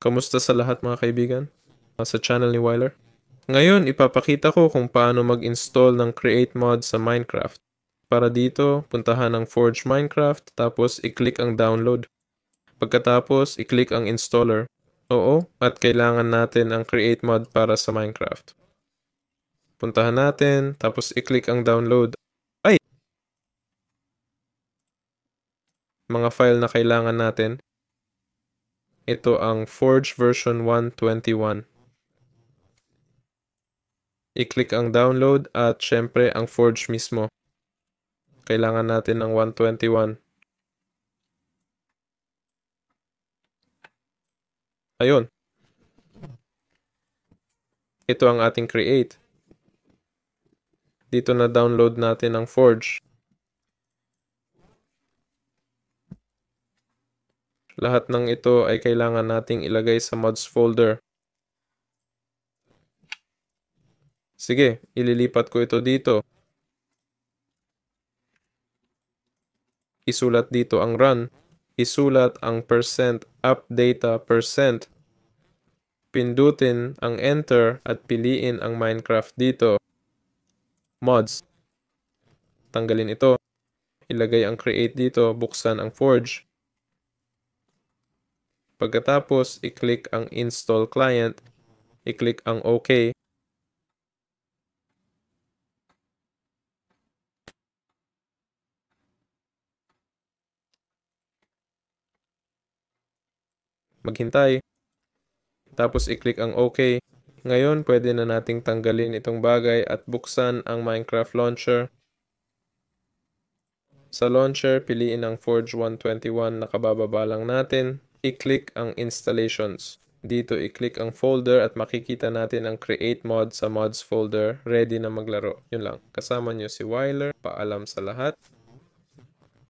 Kamusta sa lahat mga kaibigan? Sa channel ni Wyler. Ngayon, ipapakita ko kung paano mag-install ng Create Mod sa Minecraft. Para dito, puntahan ang Forge Minecraft, tapos i-click ang download. Pagkatapos, i-click ang installer. Oo, at kailangan natin ang Create Mod para sa Minecraft. Puntahan natin, tapos i-click ang download. Ay! Mga file na kailangan natin. Ito ang Forge version 1.21. I-click ang download at syempre ang Forge mismo. Kailangan natin ng 1.21. Ayun. Ito ang ating create. Dito na download natin ang Forge. Lahat ng ito ay kailangan nating ilagay sa mods folder. Sige, ililipat ko ito dito. Isulat dito ang run. Isulat ang %appdata%. Pindutin ang enter at piliin ang Minecraft dito. Mods. Tanggalin ito. Ilagay ang create dito, buksan ang Forge. Pagkatapos, i-click ang install client, i-click ang OK. Maghintay. Tapos i-click ang OK. Ngayon, pwede na nating tanggalin itong bagay at buksan ang Minecraft launcher. Sa launcher, piliin ang Forge 1.21 na kabababa lang natin. I-click ang installations. Dito, i-click ang folder at makikita natin ang create mod sa mods folder. Ready na maglaro. Yun lang. Kasama nyo si Wyler. Paalam sa lahat.